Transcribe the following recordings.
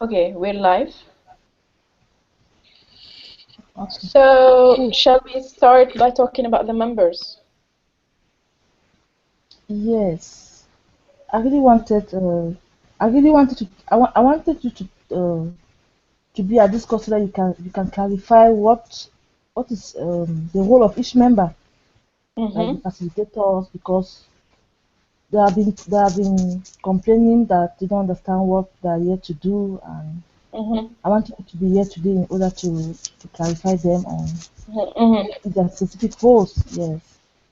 Okay, we're live. Okay. So, Cool. shall we start by talking about the members? Yes. I really wanted. I really wanted to. I wanted you to be at this course so that you can clarify what is the role of each member, like the Mm-hmm. facilitators, because they have been complaining that they don't understand what they are here to do, and Mm-hmm. I want you to be here today in order to clarify them on Mm-hmm. their specific roles. Yes.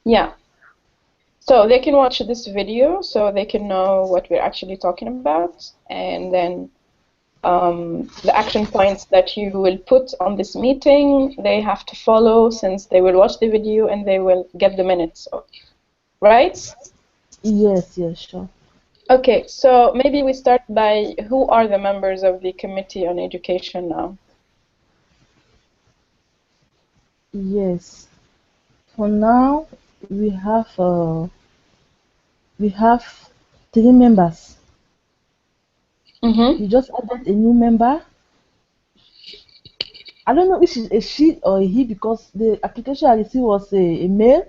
Yeah. So they can watch this video so they can know what we're actually talking about, and then the action points that you will put on this meeting, they have to follow since they will watch the video and they will get the minutes, right? Yes. Yes. Sure. Okay, so maybe we start by who are the members of the Committee on Education now? Yes. For now, we have uh, we have 3 members. Mm-hmm. You just added a new member. I don't know if it's a she or a he because the application I received was a male.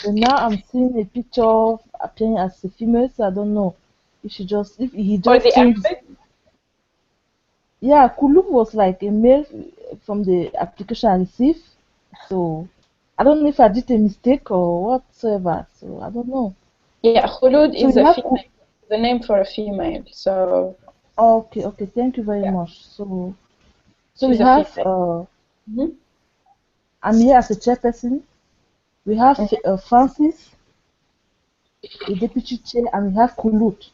But now I'm seeing a picture appearing as a female, so I don't know if he For just the changed. Arabic? Yeah, Kulub was like a male from the application I received. So I don't know if I did a mistake or whatsoever. So I don't know. Yeah, Khulud So is we a have female, the name for a female. So okay, okay. Thank you very yeah, much. So we she's a have female. Hmm. I'm here as a chairperson. We have Francis, the deputy chair, and we have Kulut,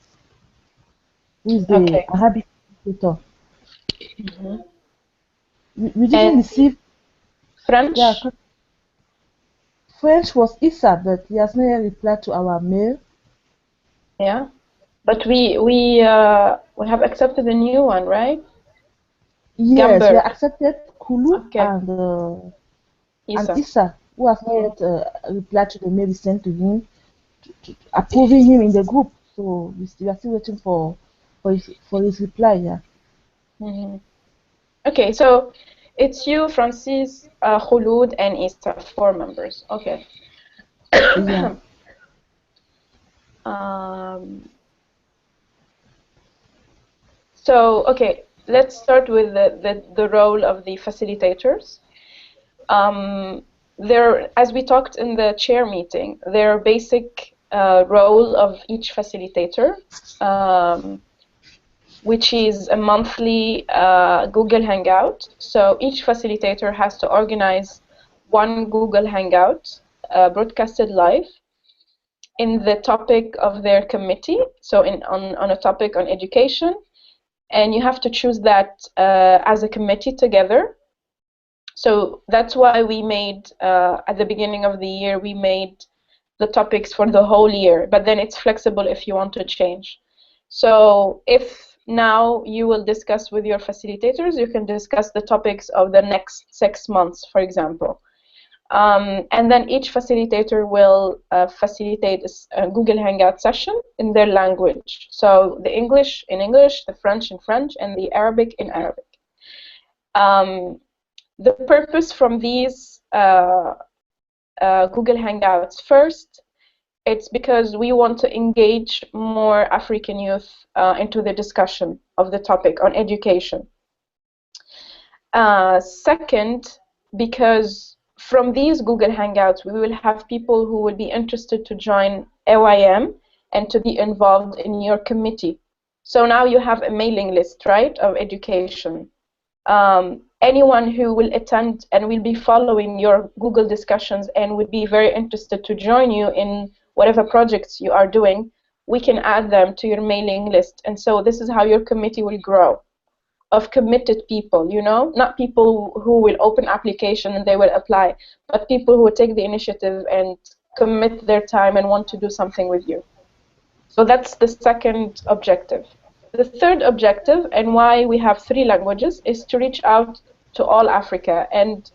who is the Okay. Arabic translator. Hmm. We didn't And receive, yeah, French? French was Issa, but he has not yet replied to our mail. Yeah. But we have accepted a new one, right? Yes, we Gamber. accepted Kulut Okay. and Isa. Issa, who has not yet replied to the mail we sent to him, approving him in the group. So we are still waiting for his reply. Yeah. Hmm. Okay, so it's you, Francis, Khulud, and Isa, four members. Okay. Yeah. Um, so, okay, let's start with the role of the facilitators. Um, as we talked in the chair meeting, their basic role of each facilitator, um, which is a monthly Google Hangout. So each facilitator has to organize one Google Hangout broadcasted live in the topic of their committee, so on a topic on education, and you have to choose that as a committee together. So that's why we made, at the beginning of the year, we made the topics for the whole year, but then it's flexible if you want to change. So if now you will discuss with your facilitators, you can discuss the topics of the next 6 months, for example. And then each facilitator will facilitate a Google Hangout session in their language. So the English in English, the French in French, and the Arabic in Arabic. Um, the purpose from these Google Hangouts first, it's because we want to engage more African youth into the discussion of the topic on education. Second, because from these Google Hangouts, we will have people who will be interested to join AYM and to be involved in your committee. So now you have a mailing list, right, of education. Anyone who will attend and will be following your Google discussions and would be very interested to join you in whatever projects you are doing, we can add them to your mailing list. And so this is how your committee will grow, of committed people, you know, not people who will open application and they will apply, but people who will take the initiative and commit their time and want to do something with you. So that's the second objective. The third objective, and why we have 3 languages, is to reach out to all Africa. And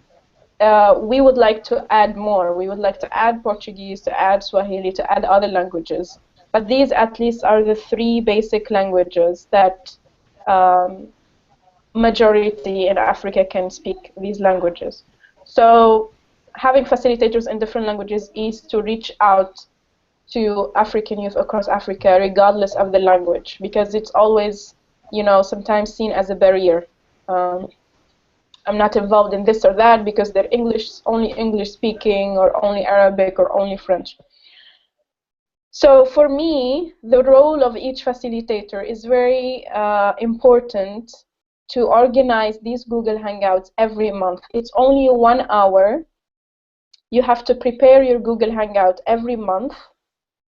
we would like to add more. We would like to add Portuguese, to add Swahili, to add other languages. But these at least are the 3 basic languages that majority in Africa can speak these languages. So having facilitators in different languages is to reach out to African youth across Africa, regardless of the language, because it's always, sometimes seen as a barrier. Um, I'm not involved in this or that because they're only English speaking, or only Arabic, or only French. So for me, the role of each facilitator is very important to organize these Google Hangouts every month. It's only 1 hour. You have to prepare your Google Hangout every month,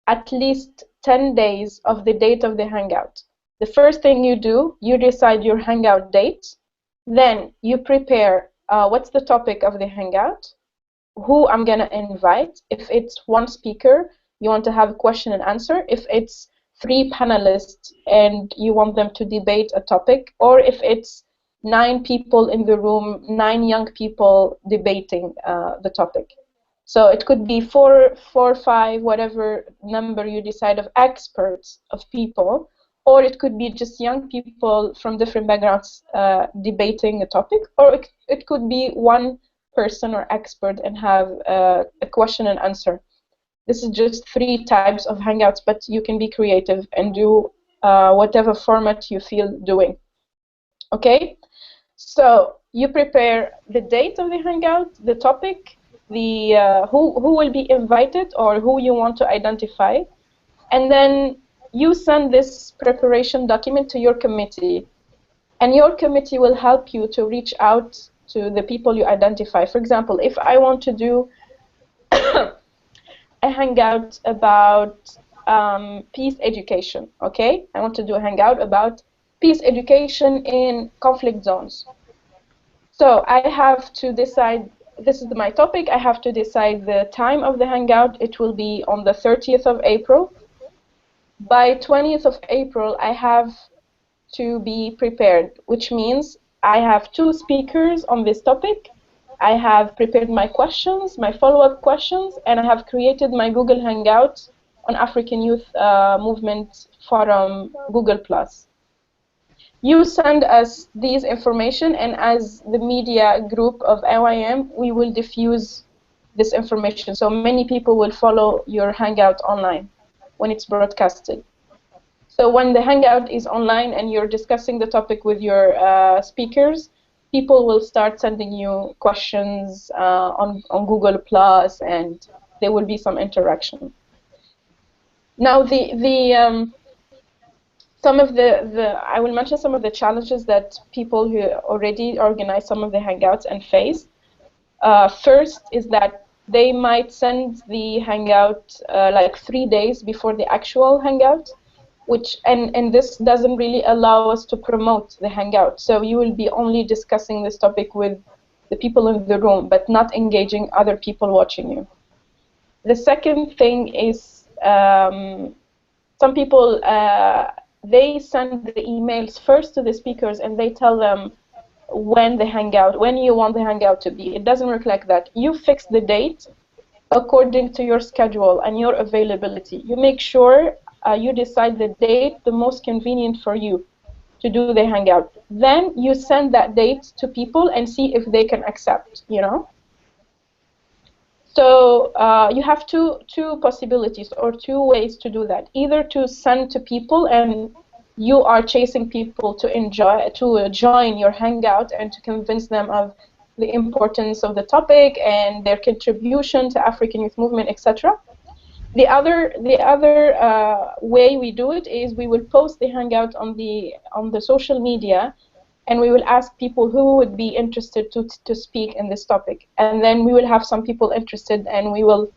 at least 10 days of the date of the Hangout. The first thing you do, you decide your Hangout date. Then you prepare what's the topic of the Hangout, who I'm going to invite. If it's one speaker, you want to have a question and answer. If it's 3 panelists and you want them to debate a topic, or if it's 9 people in the room, 9 young people debating the topic. So it could be 4, 5, whatever number you decide of experts, of people, or it could be just young people from different backgrounds debating a topic, or it could be one person or expert and have a question and answer. This is just 3 types of Hangouts, but you can be creative and do whatever format you feel doing. Okay? So you prepare the date of the Hangout, the topic, the who will be invited or who you want to identify, and then you send this preparation document to your committee, and your committee will help you to reach out to the people you identify. For example, if I want to do a Hangout about peace education, okay? I want to do a Hangout about peace education in conflict zones. So I have to decide, this is my topic, I have to decide the time of the Hangout. It will be on the 30th of April. By 20th of April, I have to be prepared, which means I have 2 speakers on this topic. I have prepared my questions, my follow-up questions, and I have created my Google Hangout on African Youth Movement Forum Google+. You send us these information, and as the media group of AYM, we will diffuse this information. So many people will follow your Hangout online when it's broadcasted. So when the Hangout is online and you're discussing the topic with your speakers, people will start sending you questions on Google+, and there will be some interaction. Now, some of I will mention some of the challenges that people who already organize some of the Hangouts and face. First is that they might send the Hangout like 3 days before the actual Hangout, which and this doesn't really allow us to promote the Hangout. So you will be only discussing this topic with the people in the room, but not engaging other people watching you. The second thing is some people they send the emails first to the speakers, and they tell them when you want the Hangout to be. It doesn't work like that. You fix the date according to your schedule and your availability. You make sure you decide the date the most convenient for you to do the Hangout. Then you send that date to people and see if they can accept, So you have two possibilities or 2 ways to do that. Either to send to people and you are chasing people to join your Hangout and to convince them of the importance of the topic and their contribution to African youth movement, etc. The other way we do it is we will post the Hangout on the social media, and we will ask people who would be interested to speak in this topic. And then we will have some people interested, and we will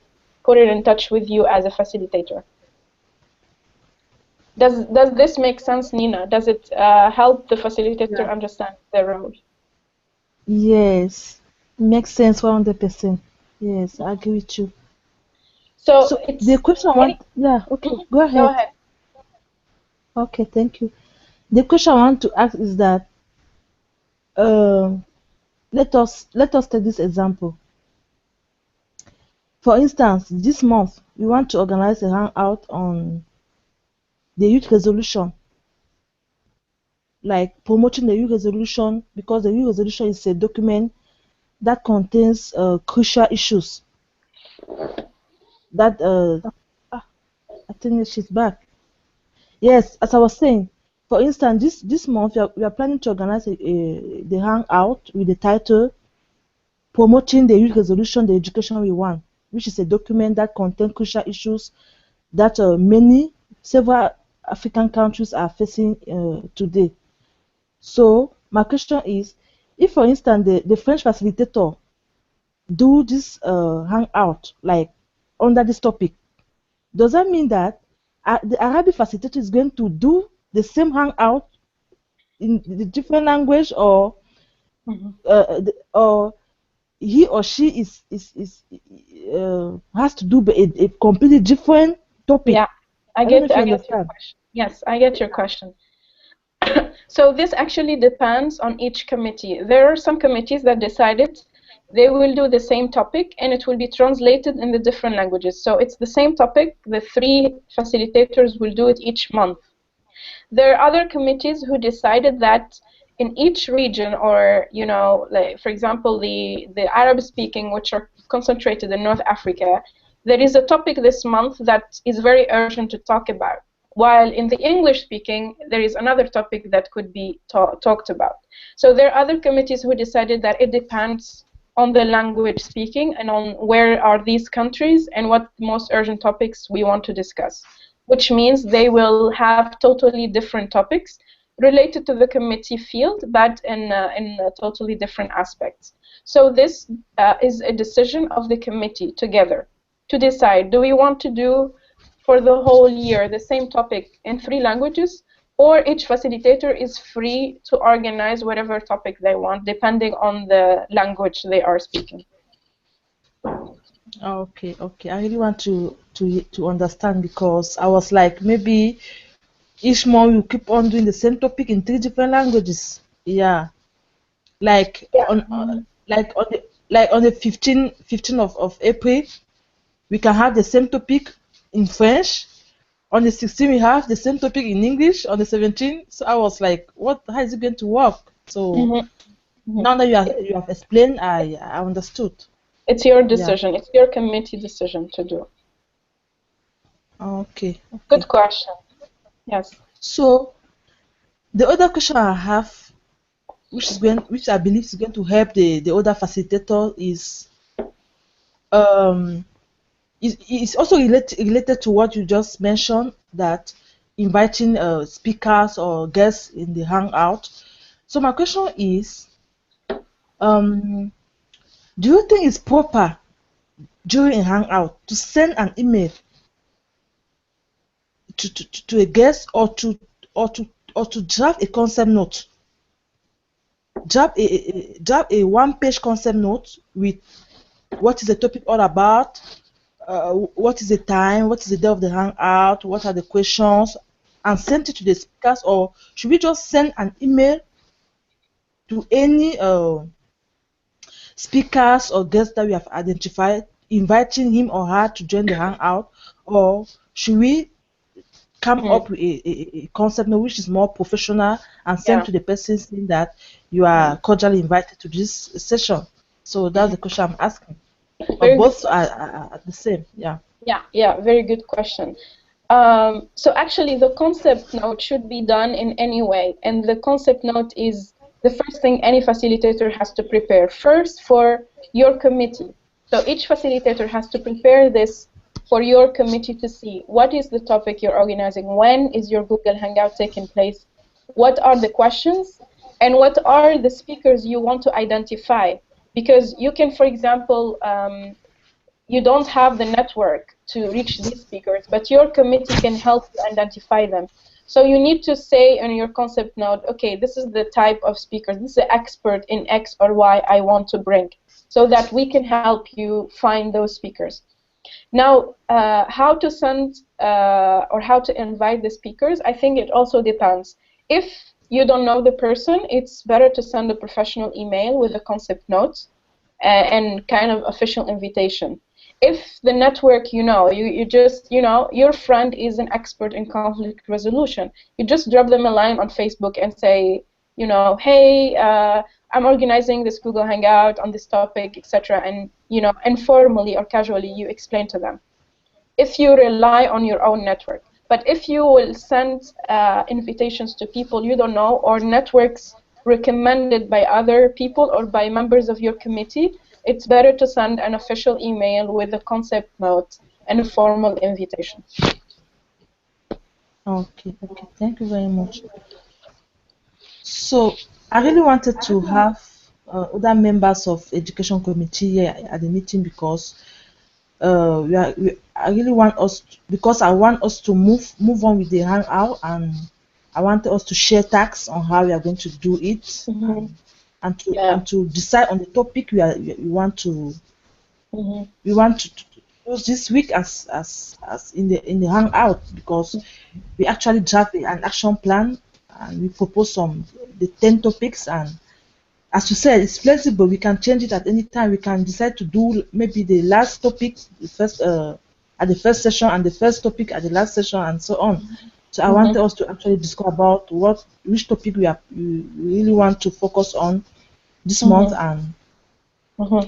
put it in touch with you as a facilitator. Does this make sense, Nina? Does it help the facilitator understand their role? Yes, makes sense 100%. Yes, I agree with you. So the question I want, okay, go ahead. Go ahead. Okay, thank you. The question I want to ask is that let us take this example. For instance, this month we want to organize a hangout on the youth resolution. like promoting the EU resolution, because the EU resolution is a document that contains crucial issues that ah, I think she's back. Yes, as I was saying, for instance, this month we are planning to organize the hangout with the title "Promoting the Youth Resolution: The Education We Want," which is a document that contains crucial issues that several African countries are facing today. So my question is, if for instance the French facilitator do this hangout like under this topic, does that mean that the Arabic facilitator is going to do the same hangout in the different language, Mhm. or he or she is has to do a completely different topic? Yeah, I I don't know get if you I get your understand. question. Yes, I get your question. So this actually depends on each committee. There are some committees that decided they will do the same topic and it will be translated in the different languages. So it's the same topic, the three facilitators will do it each month. There are other committees who decided that in each region, or like for example the Arab speaking, which are concentrated in North Africa, there is a topic this month that is very urgent to talk about, while in the English speaking there is another topic that could be talked about. So there are other committees who decided that it depends on the language speaking and on where are these countries and what most urgent topics we want to discuss, which means they will have totally different topics related to the committee field, but in totally different aspects. So this is a decision of the committee together to decide, do we want to do for the whole year the same topic in three languages, or each facilitator is free to organize whatever topic they want depending on the language they are speaking. Okay, okay. I really want to understand, because I was like, maybe each month you keep on doing the same topic in three different languages. Yeah, like Yeah. on the 15 of April, we can have the same topic in French. On the 16th, we have the same topic in English. On the 17th, so I was like, what? How is it going to work? So Mhm. Mhm. now that you have explained, I understood. It's your Yeah. decision. It's your committee decision to do. Okay. Good Okay. question. Yes. So the other question I have, which I believe is going to help the other facilitator, um is also related to what you just mentioned, that inviting speakers or guests in the hangout. So my question is, um do you think it's proper during a hangout to send an email to a guest, or to or to draft a concept note, draft a one-page concept note with what is the topic all about, what is the time, what is the day of the hangout, what are the questions, and send it to the speakers? Or should we just send an email to any speakers or guests that we have identified, inviting him or her to join the hangout? Or should we come Mm. up with a concept note which is more professional and send Yeah. to the person, saying that you are Mm. cordially invited to this session? So that's the question I'm asking. Or Very good both question. are the same? Yeah. Yeah, yeah, very good question. So actually, the concept note should be done in any way, and the concept note is the first thing any facilitator has to prepare first for your committee. So each facilitator has to prepare this for your committee to see what is the topic you're organizing, when is your Google Hangout taking place, what are the questions, and what are the speakers you want to identify. Because you can, for example, you don't have the network to reach these speakers, but your committee can help you identify them. So you need to say in your concept note, okay, this is the type of speakers, this is the expert in X or Y I want to bring, so that we can help you find those speakers. Now, how to send or how to invite the speakers, I think it also depends. If you don't know the person, it's better to send a professional email with a concept note and kind of official invitation. if the network, you just, your friend is an expert in conflict resolution, you just drop them a line on Facebook and say, hey, I'm organizing this Google Hangout on this topic, etc. And, informally or casually, you explain to them. If you rely on your own network. But if you will send invitations to people you don't know, or networks recommended by other people or by members of your committee, it's better to send an official email with a concept note and a formal invitation. Okay, okay, thank you very much. So I really wanted to have other members of education committee here at the meeting because I really want us because I want us to move on with the hangout, and I want us to share tasks on how we are going to do it, Mm-hmm. and to decide on the topic we want to Mm-hmm. use this week as in the hangout, because we actually draft an action plan and we propose the 10 topics, and as you said, it's flexible. We can change it at any time. We can decide to do maybe the last topic the first at the first session, and the first topic at the last session, and so on. So I wanted us to actually discuss about which topic we really want to focus on this month, and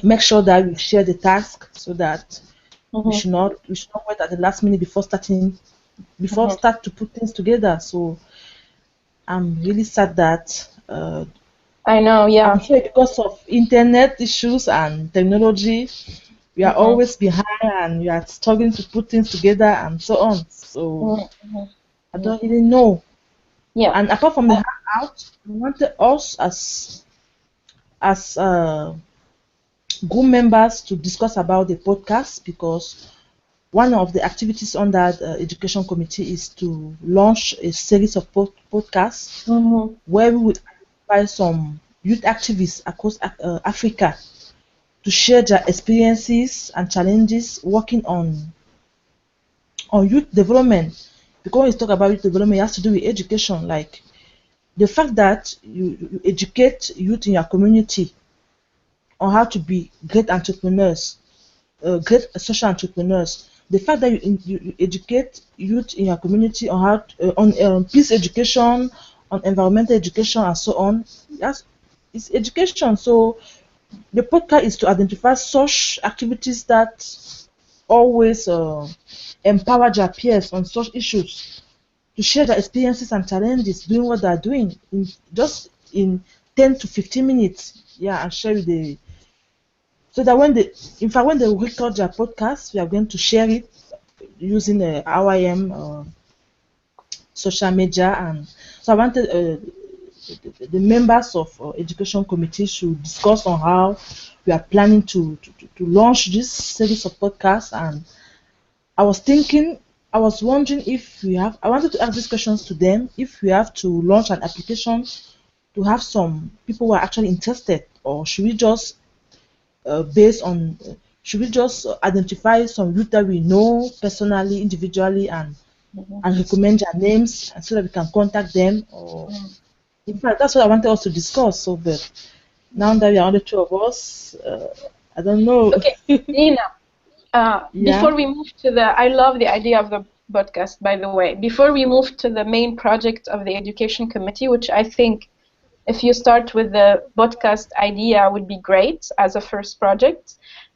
make sure that we share the task so that we should not wait at the last minute before start to put things together. So I'm really sad that I know, yeah. I'm sure because of internet issues and technology, we are always behind and we are struggling to put things together and so on. So I don't really know. Yeah. And apart from the hangout, I wanted us as group members to discuss about the podcast, because one of the activities under the education committee is to launch a series of podcasts where we would invite some youth activists across Africa to share their experiences and challenges working on youth development. Because when you talk about youth development, it has to do with education, like the fact that you educate youth in your community on how to be great entrepreneurs, great social entrepreneurs. The fact that you educate youth in your community on on peace education, on environmental education, and so on. Yes, it's education. So the podcast is to identify such activities that always empower their peers on such issues, to share their experiences and challenges doing what they are doing in 10 to 15 minutes. Yeah, and share with so that when they record their podcast, we are going to share it using AYM social media. And so I wanted the members of education committee should discuss on how we are planning to launch this series of podcasts. And I was thinking, I was wondering if I wanted to ask these questions to them, if we have to launch an application to have some people who are actually interested, or should we just based on should we just identify some youth that we know personally, individually, and recommend their names, and so that we can contact them? Or in fact, that's what I wanted us to discuss. So, but now that we are only two of us, I don't know. Okay, Dina. Yeah. Before we move to I love the idea of the podcast, by the way. Before we move to the main project of the education committee, which I think if you start with the podcast idea would be great as a first project.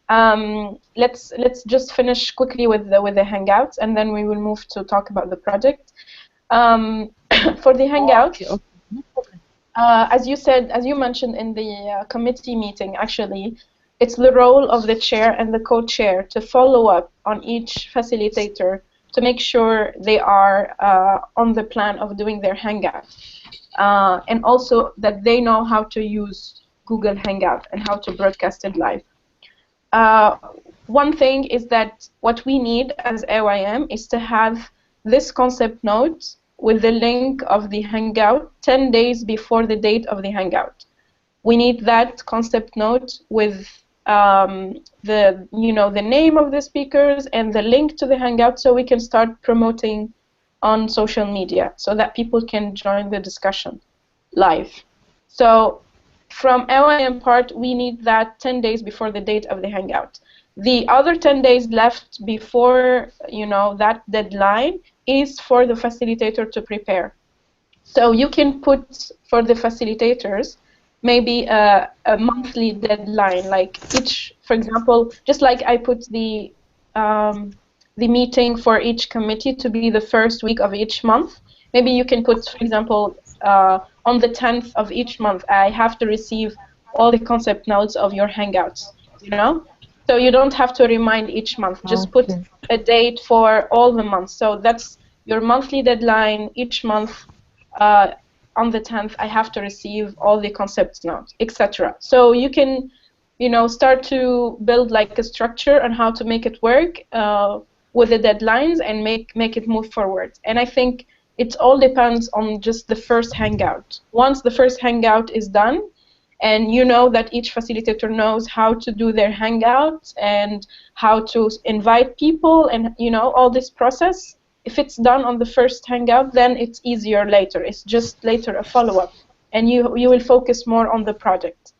Let's just finish quickly with the hangouts, and then we will move to talk about the project. For the hangout, Okay, okay. No problem. as you mentioned in the committee meeting, actually, it's the role of the chair and the co-chair to follow up on each facilitator to make sure they are on the plan of doing their hangout. And also that they know how to use Google Hangout and how to broadcast it live. One thing is that what we need as AYM is to have this concept note with the link of the Hangout 10 days before the date of the Hangout. We need that concept note with the name of the speakers and the link to the Hangout, so we can start promoting on social media so that people can join the discussion live. So from AYM part, we need that 10 days before the date of the Hangout. The other 10 days left before, that deadline is for the facilitator to prepare. So you can put for the facilitators maybe a monthly deadline, like each, for example, just like I put the meeting for each committee to be the first week of each month. Maybe you can put, for example, on the 10th of each month, I have to receive all the concept notes of your Hangouts. So you don't have to remind each month. Just put Okay. a date for all the months. So that's your monthly deadline each month. Uh, on the 10th, I have to receive all the concept notes, etc. So you can, start to build like a structure on how to make it work with the deadlines and make it move forward. And I think it all depends on just the first hangout. Once the first hangout is done, and you know that each facilitator knows how to do their hangouts and how to invite people and all this process, if it's done on the first hangout, then it's easier later. It's just later a follow-up, and you will focus more on the project.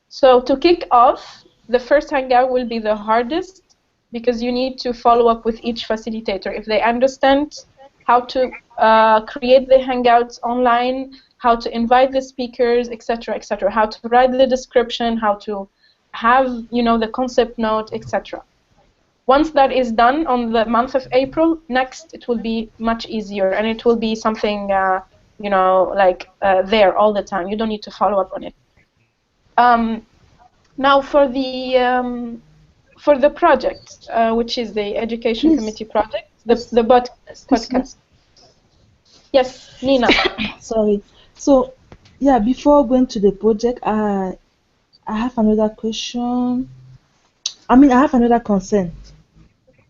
So to kick off, the first hangout will be the hardest because you need to follow up with each facilitator. If they understand how to create the hangouts online, how to invite the speakers, etc., etc., how to write the description, how to have, the concept note, etc. Once that is done on the month of April, next it will be much easier, and it will be something, like there all the time. You don't need to follow up on it. Now for the project, which is the education Please, committee project, ex- the excuse me. podcast. Yes, Nina. Sorry. So, yeah, before going to the project, I have another question. I mean, I have another concern.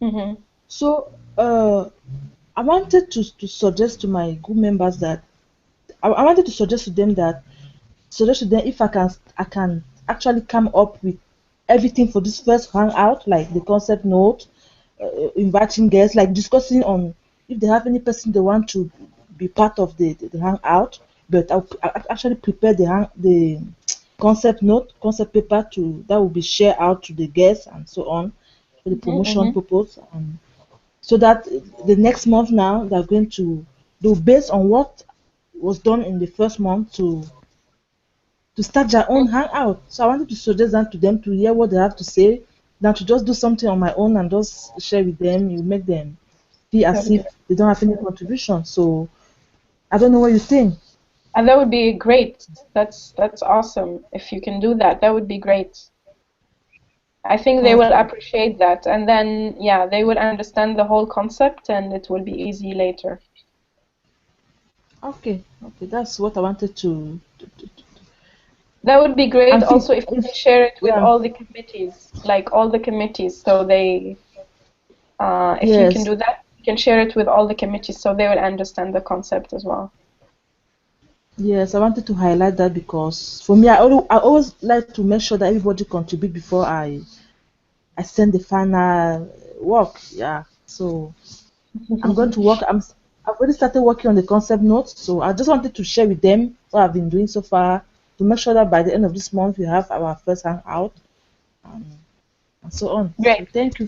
Mm-hmm. So, I wanted to suggest to my group members that I wanted to suggest to them if I can actually come up with everything for this first hangout, like the concept note, inviting guests, like discussing on if they have any person they want to be part of the hangout. But I actually prepare the concept note, concept paper to that will be shared out to the guests and so on for the promotion Mm-hmm. purpose, and so that the next month now they're going to do based on what was done in the first month to start their own hangout. So I wanted to suggest that to them to hear what they have to say, than to just do something on my own and just share with them. You make them feel as if Totally. they don't have any contribution. So I don't know what you think. And that would be great. That's awesome. If you can do that, that would be great. I think they will Okay. appreciate that, and then yeah, they will understand the whole concept, and it will be easy later. Okay. Okay. That's what I wanted to. That would be great And think also if you can if share it with yeah, all the committees, like all the committees, so if you can yes, do that, you can share it with all the committees so they will understand the concept as well. yes, I wanted to highlight that because for me, I always like to make sure that everybody contribute before I send the final work. Yeah. So I'm going to work. I've already started working on the concept notes, so I just wanted to share with them what I've been doing so far to make sure that by the end of this month we have our first hangout and, and so on. Great. So thank you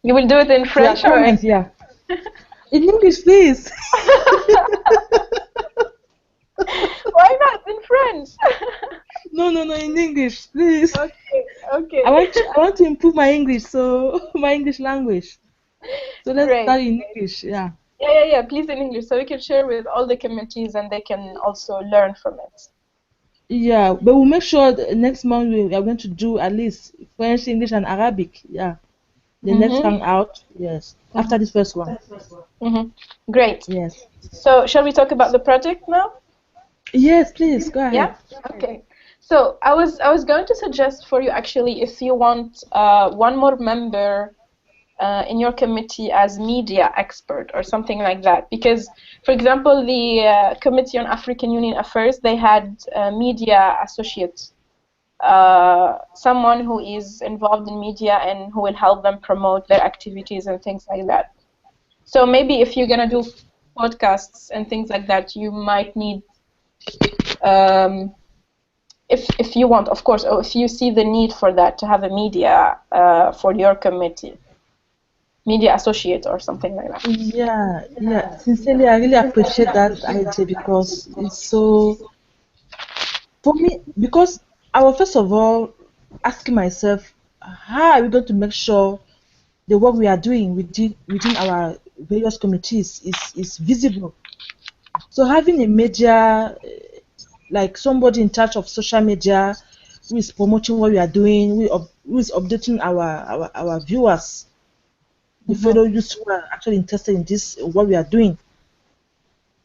You will do it in for your French or in comment. Yeah, in English, please. Why not in French? No, no, no, in English, please. Okay, okay. I want to improve my English, so my English language. So let's Great. start in English. Yeah. Yeah, yeah, yeah. Please in English so we can share with all the committees and they can also learn from it. Yeah, but we'll make sure that next month we are going to do at least French, English, and Arabic. Yeah. The next Mm-hmm. hangout, yes. After this first one, Mm-hmm. Great. yes. So, shall we talk about the project now? Yes, please go Yeah? ahead. Okay. So, I was going to suggest for you actually if you want one more member in your committee as media expert or something like that. Because, for example, the Committee on African Union Affairs, they had media associates, someone who is involved in media and who will help them promote their activities and things like that. So maybe if you're gonna do podcasts and things like that, you might need um, if you want, of course, or if you see the need for that, to have a media for your committee, media associate or something like that. Yeah, yeah. Sincerely, I really appreciate that idea because it's so for me. Because I was first of all asking myself, how are we going to make sure the work we are doing within our various committees is visible? So having a media, like somebody in charge of social media, who is promoting what we are doing, who is updating our viewers, the Mhm. fellow users who are actually interested in this what we are doing.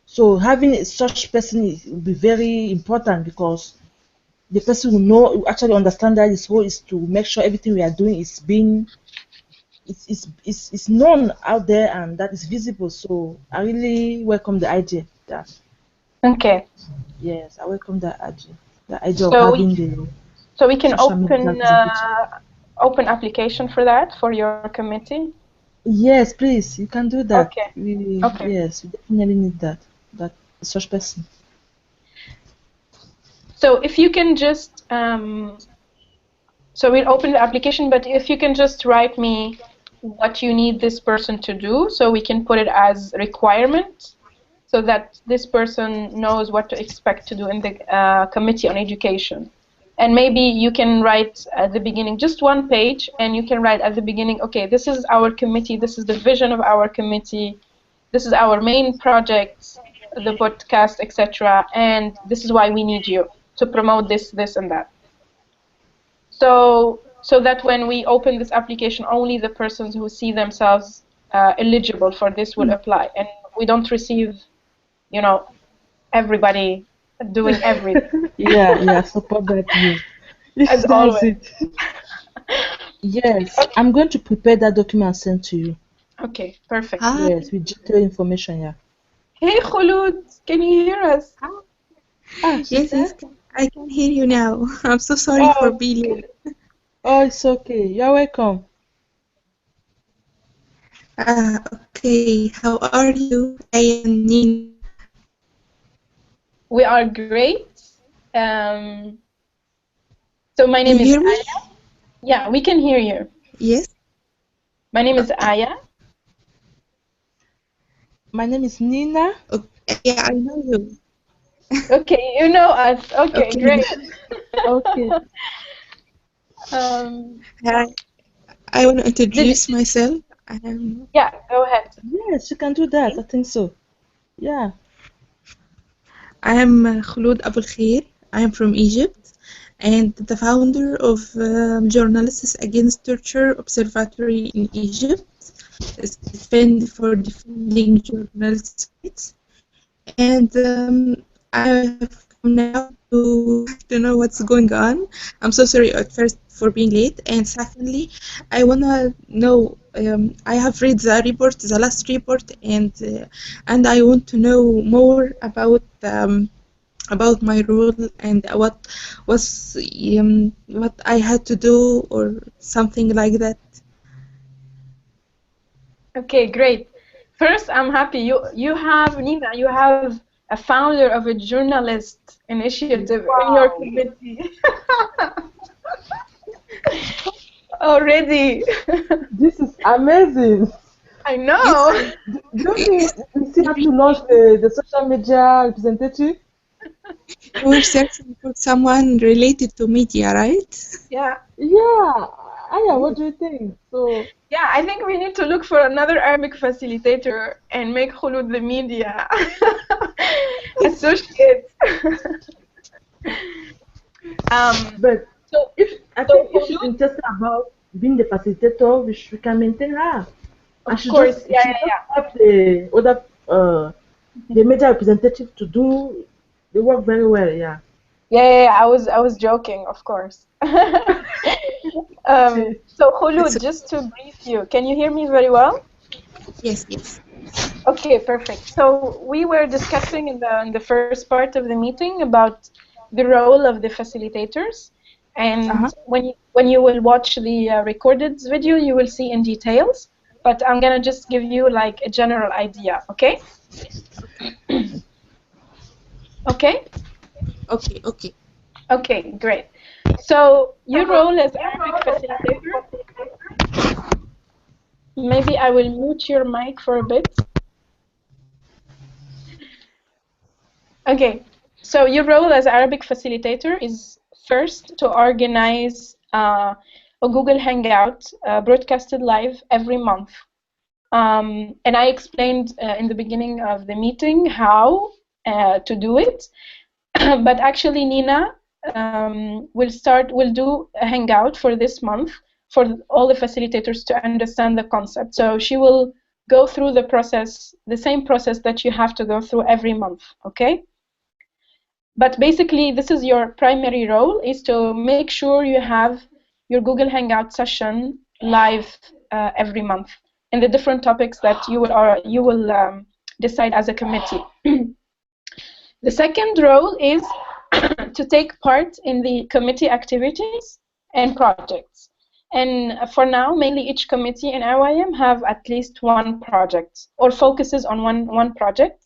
So having such person will be very important because the person will actually understand that his role is to make sure everything we are doing is being is known out there and that is visible. So I really welcome the idea. That Okay. yes, I welcome that idea. The idea of So we having the so we can social media visibility. open application for that for your committee. Yes, please, you can do that. Okay. We Okay. yes, we definitely need that such person. So if you can just so we'll open the application, but if you can just write me what you need this person to do, so we can put it as requirement, so that this person knows what to expect to do in the Committee on Education. And maybe you can write at the beginning just one page, and you can write at the beginning, okay, this is our committee, this is the vision of our committee, this is our main project, the podcast, etc., and this is why we need you to promote this, this, and that. So that when we open this application, only the persons who see themselves eligible for this will apply, and we don't receive, you know, everybody doing everything Yeah, yeah, support that view. as That's always. it. Yes, I'm going to prepare that document and send to you. Okay, perfect. Hi. Yes, with detailed information. Yeah. Hey, Khulud, can you hear us? Hi. Ah, she's Yes, there. I can hear you now. I'm so sorry for Oh, being late. okay. Oh, it's okay. You're welcome. Okay, how are you? I am Nina. We are great. Um, so my You name is hear me? Aya. Yeah, we can hear you. Yes. My name is Okay. Aya. My name is Nina. Okay. Yeah, I know you. Okay, you know us. Okay, Okay. great. Okay. um, I, I want to did introduce myself. Um, yeah, go ahead. Yes, you can do that. I think so. Yeah. I am Khulud Abul Khair. I am from Egypt and the founder of Journalists Against Torture Observatory in Egypt. It's for defending journalists' rights. And I have come now to know what's going on. I'm so sorry at first for being late, and secondly, I wanna know. I have read the report, the last report, and I want to know more about my role and what I had to do or something like that. Okay, great. First, I'm happy you have Nina. You have a founder of a journalist initiative in your Wow. committee already. This is amazing. I Yes, know. Do you yes, think we still have to we launch the social media representative? were searching for someone related to media, right? Yeah, Yeah. Aya, what do you think? So, yeah. I think we need to look for another Arabic facilitator and make Khulud the media associate. um. but So, if I so think if she's Khulud, interested about being the facilitator, we can maintain her. And of course. Yeah, she just yeah, help the other yeah. the media representative to do the work very well. Yeah. Yeah. I was joking, of course. So It's Khulud, just to brief you, can you hear me very well? yes, yes. Okay, perfect. So we were discussing in the first part of the meeting about the role of the facilitators, and Uh-huh. when you will watch the recorded video, you will see in details. But I'm gonna just give you like a general idea, okay? Okay. Okay, okay. Okay, great. So your role as Arabic facilitator, maybe I will mute your mic for a bit. Okay, so your role as Arabic facilitator is first to organize a Google Hangout broadcasted live every month. And I explained in the beginning of the meeting how to do it. But actually, Nina will do a hangout for this month for all the facilitators to understand the concept. So she will go through the process, the same process that you have to go through every month, okay? But basically, this is your primary role, is to make sure you have your Google Hangout session live every month in the different topics that you will decide as a committee. The second role is to take part in the committee activities and projects. And for now, mainly each committee in AYM have at least one project or focuses on one project.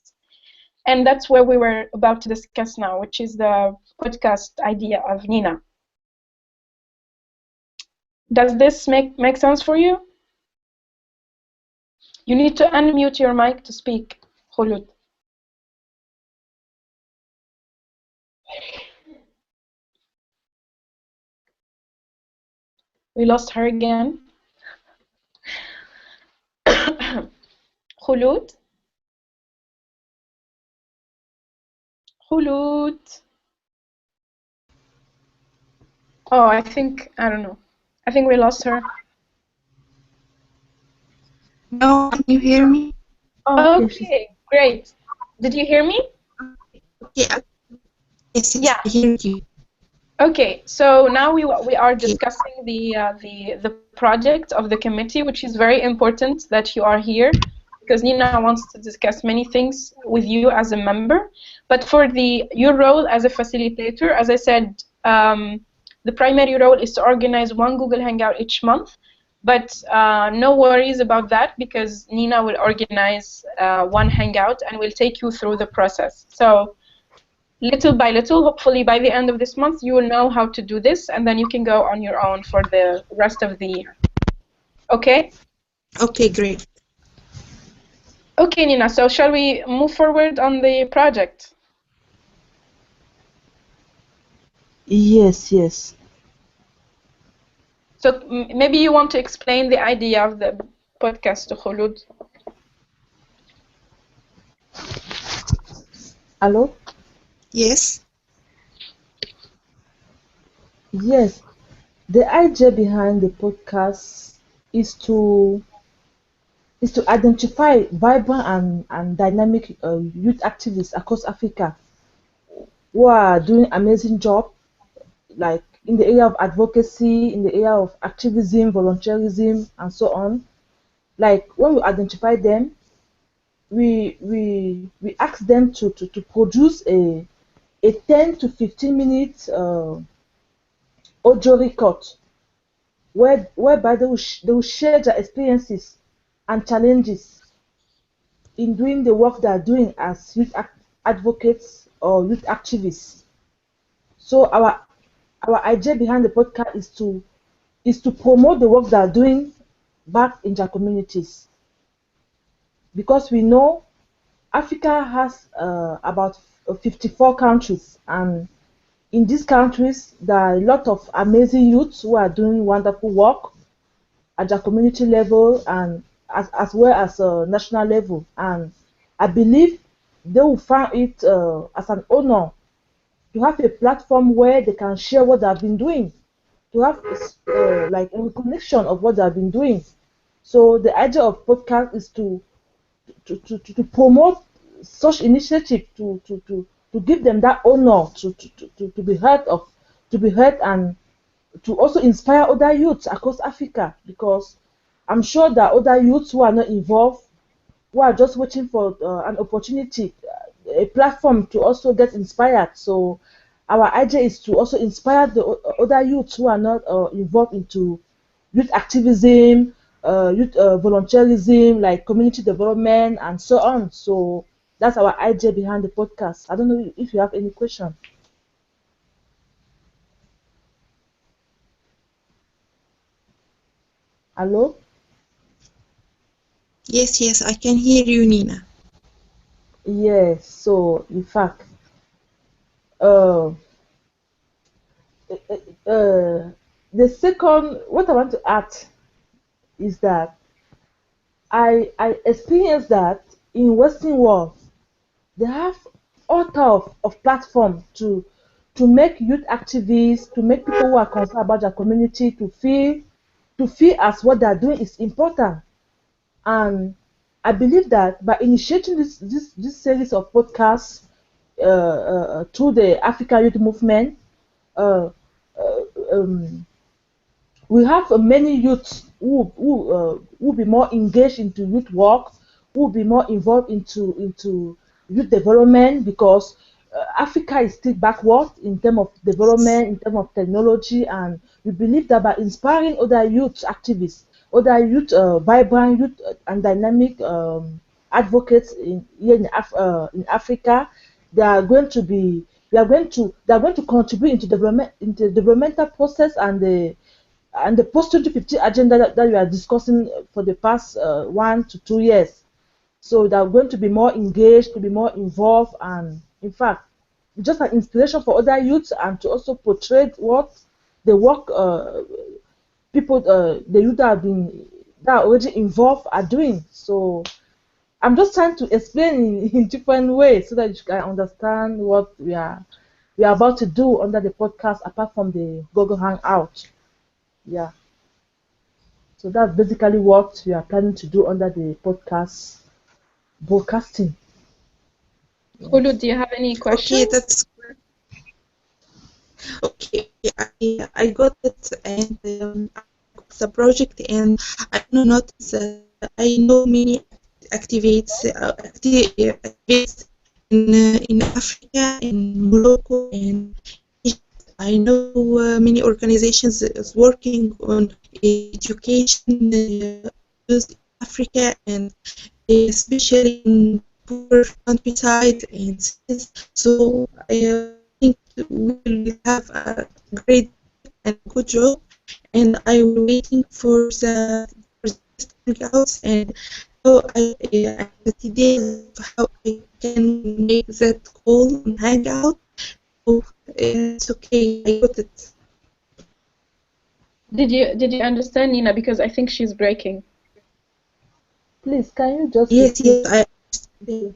And that's where we were about to discuss now, which is the podcast idea of Nina. Does this make sense for you? You need to unmute your mic to speak, Khulud. We lost her again. Khulud? Khulud? Oh, I don't know. I think we lost her. No, can you hear me? Oh, Okay, great. Did you hear me? Okay, yes, Yeah. I hear you. Okay, so now we are Okay. discussing the project of the committee, which is very important that you are here because Nina wants to discuss many things with you as a member. But for your role as a facilitator, as I said, the primary role is to organize one Google Hangout each month. But no worries about that because Nina will organize one Hangout and will take you through the process. So little by little, hopefully by the end of this month, you will know how to do this, and then you can go on your own for the rest of the year. Okay? Okay, great. Okay, Nina, so shall we move forward on the project? yes, yes. So maybe you want to explain the idea of the podcast to Khulud. Hello? Yes. Yes. The idea behind the podcast is to identify vibrant and dynamic youth activists across Africa who are doing amazing job, like in the area of advocacy, in the area of activism, volunteerism, and so on. Like when we identify them, we ask them to produce a 10 to 15 minutes audio record whereby they will share their experiences and challenges in doing the work they are doing as youth advocates or youth activists. So our idea behind the podcast is to promote the work they are doing back in their communities, because we know Africa has about 54 countries, and in these countries there are a lot of amazing youths who are doing wonderful work at the community level and as well as national level. And I believe they will find it as an honor to have a platform where they can share what they have been doing, to have like a recognition of what they have been doing. So the idea of podcast is to promote such initiative, to give them that honor to be heard of, to be heard, and to also inspire other youths across Africa, because I'm sure that other youths who are not involved, who are just waiting for an opportunity, a platform to also get inspired. So our idea is to also inspire the other youths who are not involved into youth activism, youth volunteerism, like community development and so on. So that's our idea behind the podcast. I don't know if you have any question. Hello? Yes, I can hear you, Nina. Yes. So, in fact, uh, uh, uh, the second, what I want to add is that I experienced that in Western world they have all type of platform to make youth activists, to make people who are concerned about their community to feel as what they are doing is important. And I believe that by initiating this series of podcasts through the Africa Youth Movement, uh, uh, um, we have many youths who will be more engaged into youth work, who will be more involved into youth development because Africa is still backward in terms of development, in terms of technology, and we believe that by inspiring other youth activists, other youth vibrant youth and dynamic advocates here in Africa, they are going to be they are going to contribute into the developmental process and the post 2050 agenda that we are discussing for the past 1 to 2 years. So they're going to be more engaged, to be more involved, and in fact, just an inspiration for other youths and to also portray what the work people, the youth that have been that are already involved are doing. So I'm just trying to explain in different ways so that you can understand what we are about to do under the podcast apart from the Google Hangout. Yeah. So that's basically what we are planning to do under the podcast broadcasting. Khulud, Yes. do you have any Okay, questions? that's okay. I got it, and I got the project, and I know notice. I know many activates in Africa, in Morocco, and Egypt. I know many organizations is working on education in Africa, and especially in poor countryside and cities. So I think we will have a great and good job, and I will waiting for the hangouts and how the details of how I can make that call on Hangout. So it's okay, I got it. Did you understand, Nina? Because I think she's breaking. Please, can you just Yes, repeat? I Okay.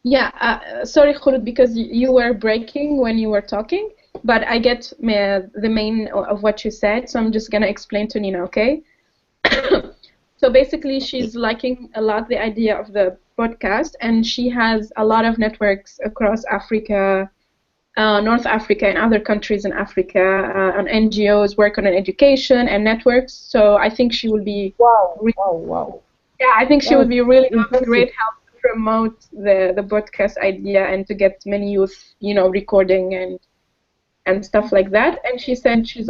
Yeah, sorry, Khulud, because you were breaking when you were talking, but I get the main of what you said, so I'm just gonna explain to Nina, okay? So basically, okay. she's liking a lot the idea of the podcast, and she has a lot of networks across Africa, North Africa, and other countries in Africa, on NGOs, work on education and networks. So I think she will be Wow, wow, wow. yeah, I think she would That's be really of impressive. great help to promote the podcast idea and to get many youth, recording and stuff like that. And she said she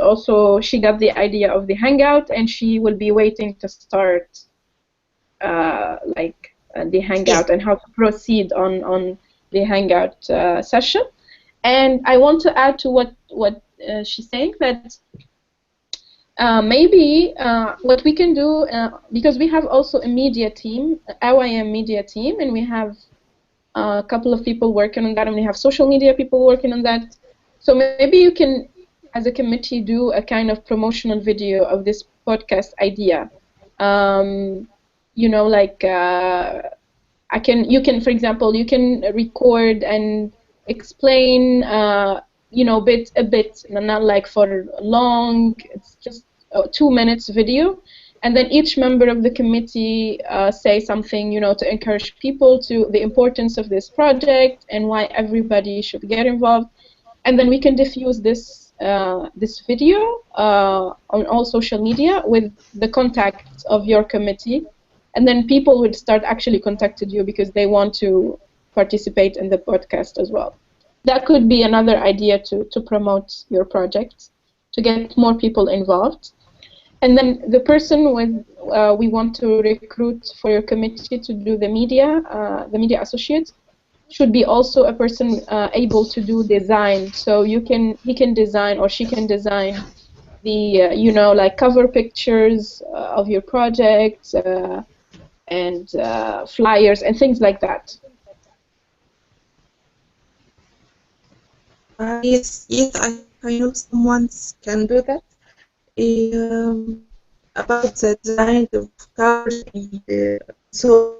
got the idea of the hangout and she will be waiting to start the Yes. hangout and how to proceed on the hangout session. And I want to add to what she's saying that maybe what we can do, because we have also a media team, AYM media team, and we have a couple of people working on that, and we have social media people working on that. So maybe you can, as a committee, do a kind of promotional video of this podcast idea. Um, like you can, for example, you can record and explain, bit a bit, not like for long. It's just a 2 minutes video, and then each member of the committee say something, to encourage people to the importance of this project and why everybody should get involved, and then we can diffuse this video on all social media with the contacts of your committee, and then people will start actually contacting you because they want to participate in the podcast as well. That could be another idea to promote your project, to get more people involved. And then the person we want to recruit for your committee to do the media associate, should be also a person able to do design. So he can design or she can design the like cover pictures of your projects and flyers and things like that. Yes, yes, I know someone can do that. About the design of covers and so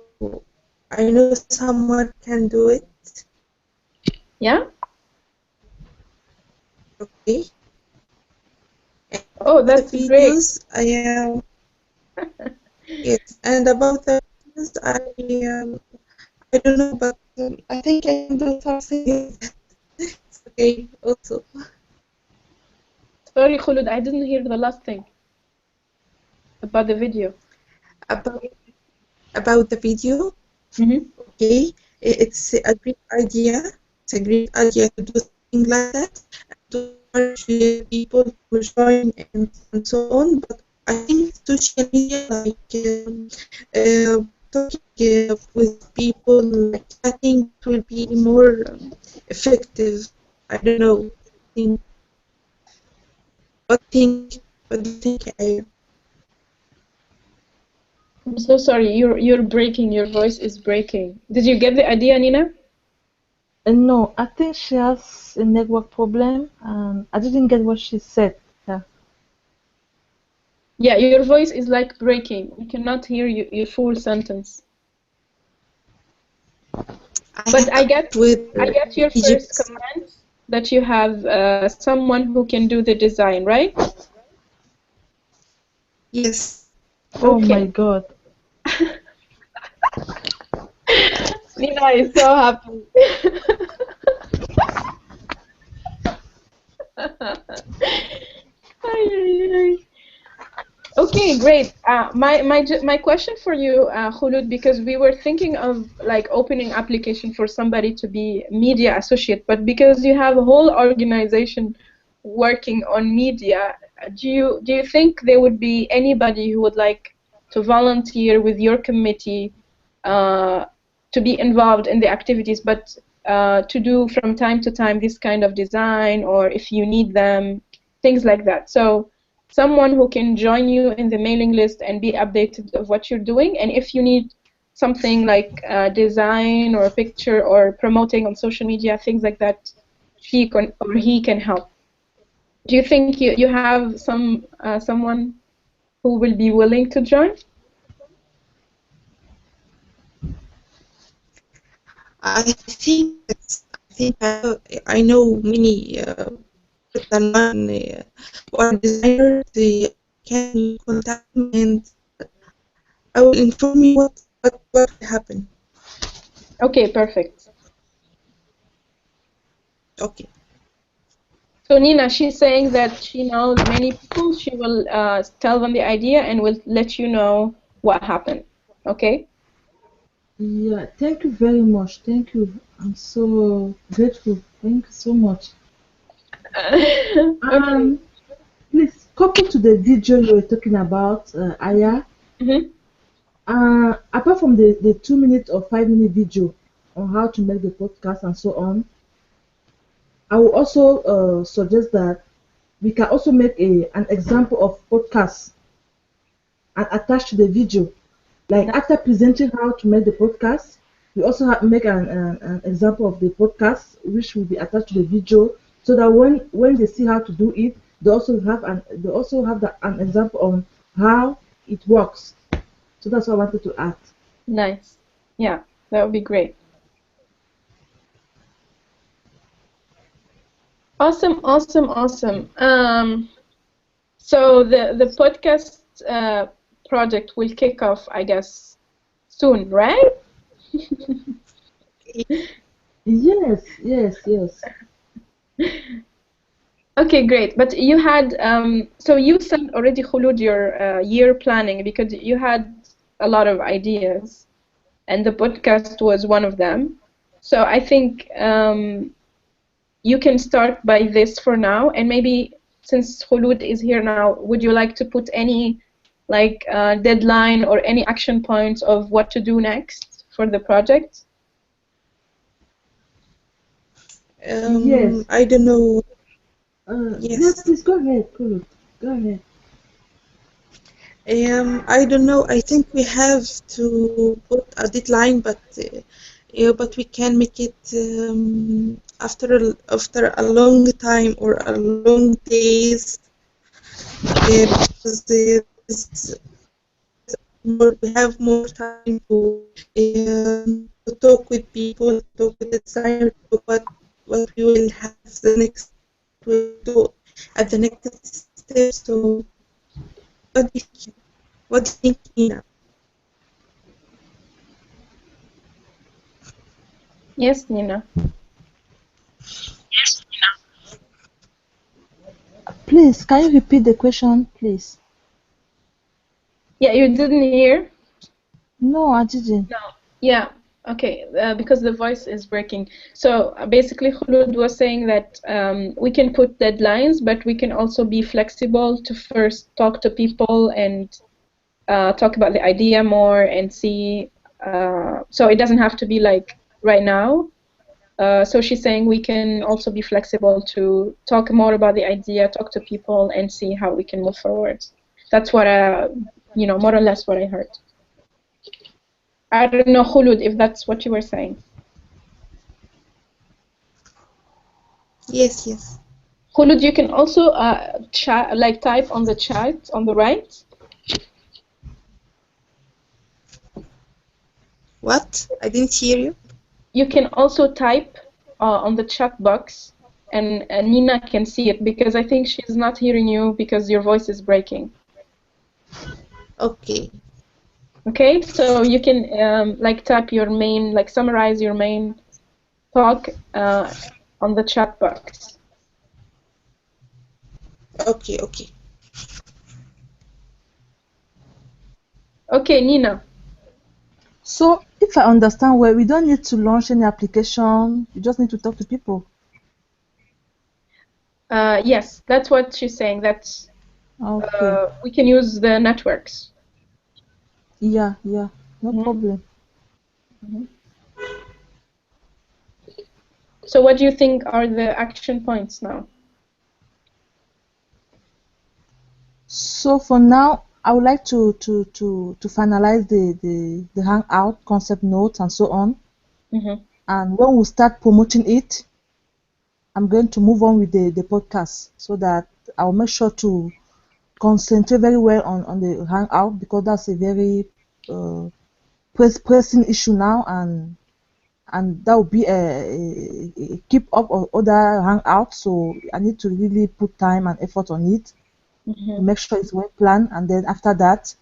I know someone can do it. Yeah? Okay. And Oh, the that's great. videos, yes, and about the videos, I don't know, but I think I can do something. It's okay, also Sorry, Khulud, I didn't hear the last thing about the video. about about the video. Mm-hmm. Okay, it's a great idea. It's a great idea to do something like that, to encourage people to join and so on. But I think social media, like talking with people, like chatting, it will be more effective. I don't know. Think, what think? What do you think? I'm so sorry, you're breaking. Your voice is breaking. Did you get the idea, Nina? No, I think she has a network problem. I didn't get what she said. Yeah. Yeah, your voice is like breaking. We cannot hear you your full sentence. I But have with I get your first Egypt. comment that you have someone who can do the design, right? Yes. Oh my Okay. God. Nina is so happy. Ay, ay, ay. Okay, great. My question for you, Khulud, because we were thinking of like opening application for somebody to be media associate, but because you have a whole organization working on media, do you think there would be anybody who would like to volunteer with your committee uh, to be involved in the activities, but to do from time to time this kind of design, or if you need them, things like that. So someone who can join you in the mailing list and be updated of what you're doing. And if you need something like design or a picture or promoting on social media, things like that, she can or he can help. Do you think you have someone who will be willing to join? I know many better than one who are designers. They can contact me and I will inform you what will happen. Okay, perfect. Okay. So Nina, she's saying that she knows many people. She will tell them the idea and will let you know what happened. Okay? Yeah, thank you very much. Thank you. I'm so grateful. Thank you so much. Okay. Um, Please, couple to the video you were talking about, Aya. Mm-hmm. Apart from the 2 minute or 5 minute video on how to make the podcast and so on, I will also suggest that we can also make an example of podcast and attach to the video. Like after presenting how to make the podcast, we also make an example of the podcast which will be attached to the video, so that when they see how to do it, they also have an example on how it works. So that's what I wanted to add. Nice. Yeah, that would be great. Awesome, awesome, awesome. So the podcast project will kick off, I guess, soon, right? Yes, yes, yes. Okay, great. But you had so you sent already Khulud your year planning because you had a lot of ideas, and the podcast was one of them. So I think you can start by this for now, and maybe since Khulud is here now, would you like to put any like deadline or any action points of what to do next for the project? Yes. I don't know. Yeah, Yes. please go ahead, Kulu. Go ahead. I don't know. I think we have to put a deadline, but yeah, but we can make it after a long time or a long days because we have more time to talk with people, to talk with the designer, to talk what we will have the next what we will do at the next step. So what do you think? What do you think, Nina? Yes, Nina. Please, can you repeat the question, please? Yeah, you didn't hear? No, I didn't. No. Yeah. Okay. Because the voice is breaking. So basically, Khulud was saying that we can put deadlines, but we can also be flexible to first talk to people and talk about the idea more and see. So it doesn't have to be like right now. So she's saying we can also be flexible to talk more about the idea, talk to people, and see how we can move forward. That's what more or less what I heard. I don't know, Khulud, if that's what you were saying. Yes, yes. Khulud, you can also chat, like type on the chat on the right. What? I didn't hear you. You can also type on the chat box, and Nina can see it because I think she's not hearing you because your voice is breaking. Okay. Okay, so you can like type your main, like summarize your main talk on the chat box. Okay, okay. Okay, Nina. So, if I understand well, we don't need to launch any application. We just need to talk to people. Yes, that's what she's saying. That's Okay. we can use the networks. Yeah, yeah. No Mhm. problem. Mhm. So what do you think are the action points now? So for now, I would like to finalize the Hangout concept notes and so on. Mm-hmm. And when we start promoting it, I'm going to move on with the podcast so that I'll make sure to concentrate very well on the Hangout because that's a very uh, pressing issue now, and that will be a keep up of other Hangouts. So I need to really put time and effort on it to Mm-hmm. make sure it's well planned, and then after that,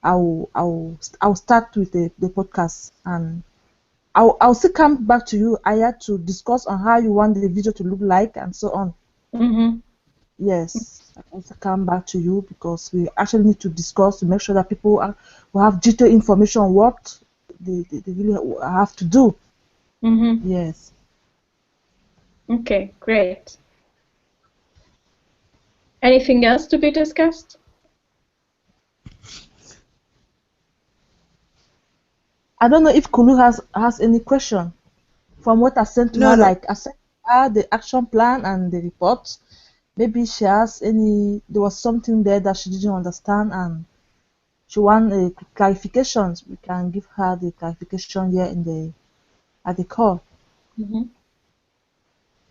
I'll start with the podcast, and I'll still come back to you, Aya, to discuss on how you want the video to look like and so on. Mm-hmm. Yes, I'll also come back to you because we actually need to discuss to make sure that people will have detailed information on what they really have to do. Mm-hmm. Yes. Okay, great. Anything else to be discussed? I don't know if Kulu has any question from what I sent to No, her. no. Like I sent her the action plan and the report. Maybe she has any. There was something there that she didn't understand, and she want clarifications. We can give her the clarification here in the at the call. Mm-hmm.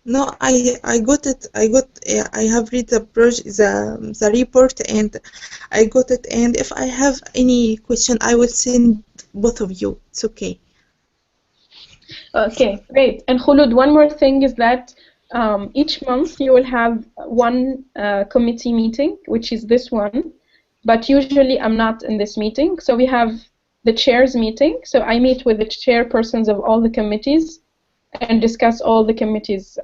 No, I got it. I have read the report and I got it. And if I have any question, I will send both of you. It's okay. Okay, great. And Khulud, one more thing is that each month you will have one committee meeting, which is this one. But usually I'm not in this meeting. So we have the chairs meeting. So I meet with the chairpersons of all the committees and discuss all the committees'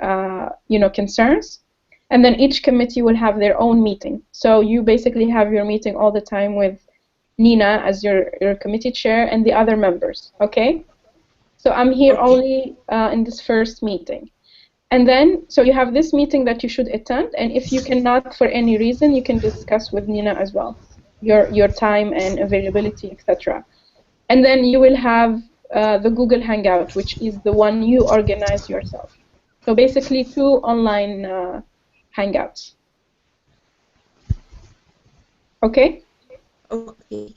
concerns. And then each committee will have their own meeting. So you basically have your meeting all the time with Nina as your committee chair and the other members. Okay? So I'm here Okay. only in this first meeting. And then, so you have this meeting that you should attend, and if you cannot for any reason, you can discuss with Nina as well, your time and availability, etc. And then you will have the Google Hangout, which is the one you organize yourself. So basically two online hangouts. Okay? Okay.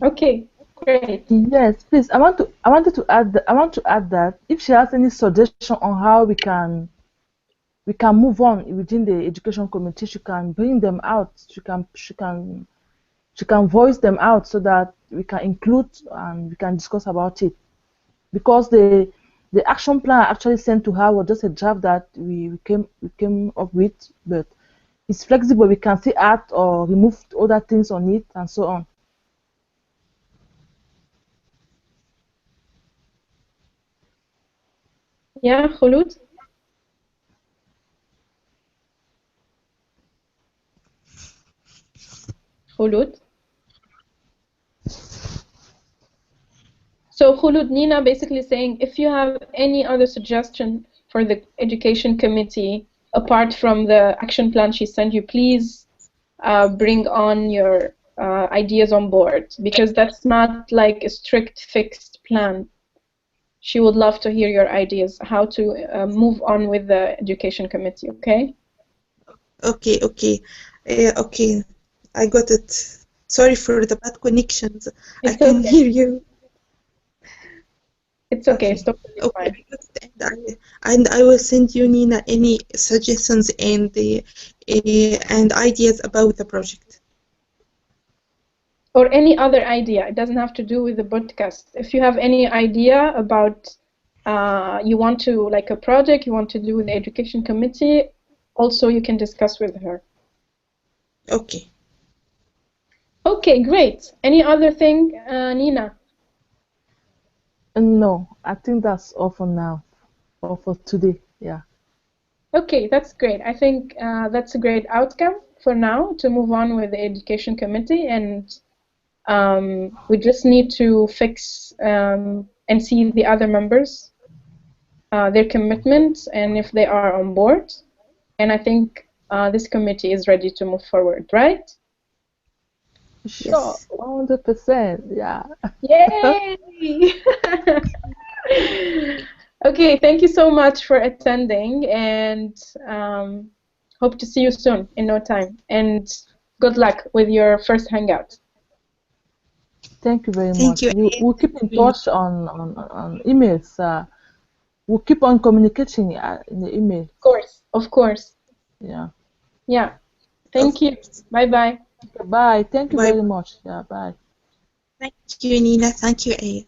Okay, great. Yes, please. I wanted to add. I want to add that if she has any suggestion on how we can move on within the education committee, she can bring them out. She can voice them out so that we can include and we can discuss about it. Because the action plan I actually sent to her was just a draft that we came up with, but it's flexible. We can still add or remove other things on it and so on. Yeah, Khulud? Khulud? So Khulud, Nina basically saying if you have any other suggestion for the education committee apart from the action plan she sent you, please bring on your ideas on board, because that's not like a strict fixed plan. She would love to hear your ideas how to move on with the education committee. Okay? Okay, okay. Okay, I got it. Sorry for the bad connections. I It's can okay. hear you. It's okay. It's Okay. totally Okay, fine. I got it. And I will send you, Nina, any suggestions and ideas about the project. Or any other idea. It doesn't have to do with the podcast. If you have any idea about you want to, like a project you want to do with the education committee, also you can discuss with her. Okay. Okay, great. Any other thing, Nina? No, I think that's all for now or for today. Yeah. Okay, that's great. I think that's a great outcome for now to move on with the education committee, and we just need to fix and see the other members, their commitments, and if they are on board. And I think this committee is ready to move forward, right? Sure, Yes. 100%. Yeah. Yay! Okay, thank you so much for attending, and hope to see you soon in no time. And good luck with your first hangout. Thank you very Thank much. you. We'll keep in touch on emails. We'll keep on communicating in the email. Of course, of course. Yeah. Yeah. Of Thank you. course. Bye bye. Okay, bye. Thank you Bye. very much. Yeah, bye. Thank you, Nina. Thank you, A.